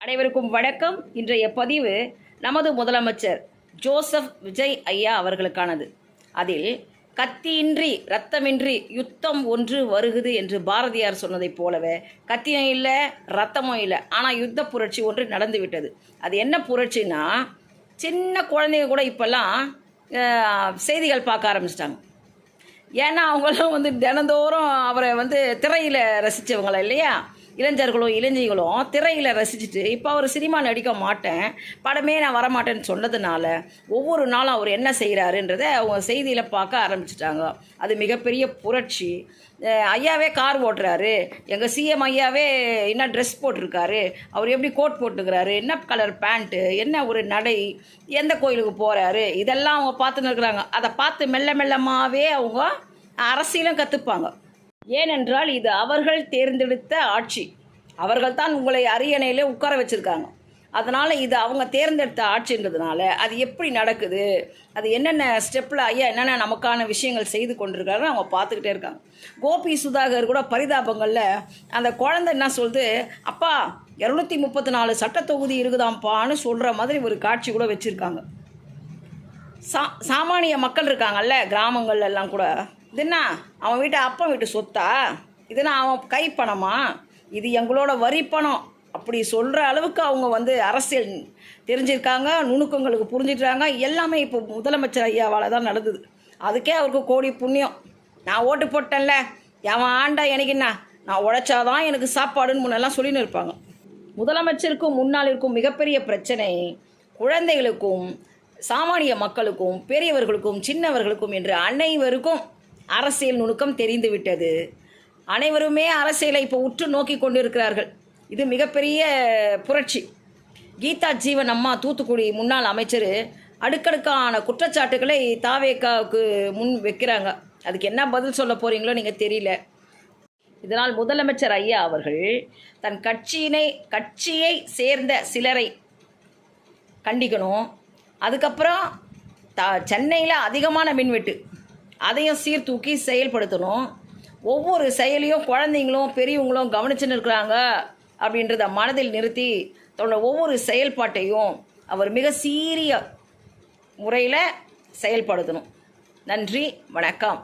அனைவருக்கும் வணக்கம். இன்றைய பதிவு நமது முதலமைச்சர் ஜோசப் விஜய் ஐயா அவர்களுக்கானது. அதில் கத்தியின்றி இரத்தமின்றி யுத்தம் ஒன்று வருகுது என்று பாரதியார் சொன்னதைப் போலவே கத்தியும் இல்லை ரத்தமும் இல்லை, ஆனால் யுத்த புரட்சி ஒன்று நடந்து விட்டது. அது என்ன புரட்சின்னா, சின்ன குழந்தைங்க கூட இப்போல்லாம் செய்திகள் பார்க்க ஆரம்பிச்சிட்டாங்க. ஏன்னா அவங்களும் தினந்தோறும் அவரை திரையில் ரசித்தவங்கள இல்லையா, இளைஞர்களும் இளைஞர்களும் திரையில் ரசிச்சுட்டு இப்போ அவர் சினிமா நடிக்க மாட்டேன், படமே நான் வரமாட்டேன்னு சொன்னதுனால ஒவ்வொரு நாளும் அவர் என்ன செய்கிறாருன்றதை அவங்க செய்தியில் பார்க்க ஆரம்பிச்சிட்டாங்க. அது மிகப்பெரிய புரட்சி. ஐயாவே கார் ஓட்டுறாரு, எங்கள் சிஎம் ஐயாவே என்ன ட்ரெஸ் போட்டிருக்காரு, அவர் எப்படி கோட் போட்டுக்கிறாரு, என்ன கலர் பேண்ட்டு, என்ன ஒரு நடை, எந்த கோயிலுக்கு போகிறாரு, இதெல்லாம் அவங்க பார்த்துன்னு இருக்கிறாங்க. அதை பார்த்து மெல்ல மெல்லமாகவே அவங்க அரசியலும் கற்றுப்பாங்க. ஏனென்றால் இது அவர்கள் தேர்ந்தெடுத்த ஆட்சி. அவர்கள் தான் உங்களை அரியணையிலே உட்கார வச்சுருக்காங்க. அதனால் இது அவங்க தேர்ந்தெடுத்த ஆட்சின்றதுனால அது எப்படி நடக்குது, அது என்னென்ன ஸ்டெப்பில் ஐயா என்னென்ன நமக்கான விஷயங்கள் செய்து கொண்டிருக்காருன்னு அவங்க பார்த்துக்கிட்டே இருக்காங்க. கோபி சுதாகர் கூட பரிதாபங்களில் அந்த குழந்தை என்ன சொல்லுது, அப்பா 234 சட்ட தொகுதி இருக்குதாம்ப்பான்னு சொல்கிற மாதிரி ஒரு காட்சி கூட வச்சுருக்காங்க. சாமானிய மக்கள் இருக்காங்கல்ல கிராமங்கள்லாம் கூட, இதுனா அவன் வீட்டு அப்பா வீட்டு சொத்தா, இதுனா அவன் கைப்பணமா, இது எங்களோட வரி பணம் அப்படி சொல்கிற அளவுக்கு அவங்க அரசியல் தெரிஞ்சிருக்காங்க, நுணுக்கங்களுக்கு புரிஞ்சிட்டாங்க. எல்லாமே இப்போ முதலமைச்சர் ஐயாவால் தான் நடந்தது. அதுக்கே அவருக்கு கோடி புண்ணியம். நான் ஓட்டு போட்டேன்ல, எவன் ஆண்டா எனக்கு என்ன, நான் உழைச்சாதான் எனக்கு சாப்பாடுன்னு முன்னெல்லாம் சொல்லின்னு இருப்பாங்க. முதலமைச்சருக்கும் முன்னால் இருக்கும் மிகப்பெரிய பிரச்சனை குழந்தைகளுக்கும் சாமானிய மக்களுக்கும் பெரியவர்களுக்கும் சின்னவர்களுக்கும் என்று அனைவருக்கும் அரசியல் நுணுக்கம் தெரிந்துவிட்டது. அனைவருமே அரசியலை இப்போ உற்று நோக்கி கொண்டிருக்கிறார்கள். இது மிகப்பெரிய புரட்சி. கீதா ஜீவன் அம்மா தூத்துக்குடி முன்னாள் அமைச்சர் அடுக்கடுக்கான குற்றச்சாட்டுகளை தாவேக்காவுக்கு முன் வைக்கிறாங்க. அதுக்கு என்ன பதில் சொல்ல போகிறீங்களோ நீங்கள் தெரியல. இதனால் முதலமைச்சர் ஐயா அவர்கள் தன் கட்சியை சேர்ந்த சிலரை கண்டிக்கணும். அதுக்கப்புறம் சென்னையில் அதிகமான மின்வெட்டு, அதையும் சீர்தூக்கி செயல்படுத்தணும். ஒவ்வொரு செயலையும் குழந்தைங்களும் பெரியவங்களும் கவனிச்சுன்னு இருக்கிறாங்க அப்படின்றத மனதில் நிறுத்தி தன்னோட ஒவ்வொரு செயல்பாட்டையும் அவர் மிக சீரிய முறையில் செயல்படுத்தணும். நன்றி, வணக்கம்.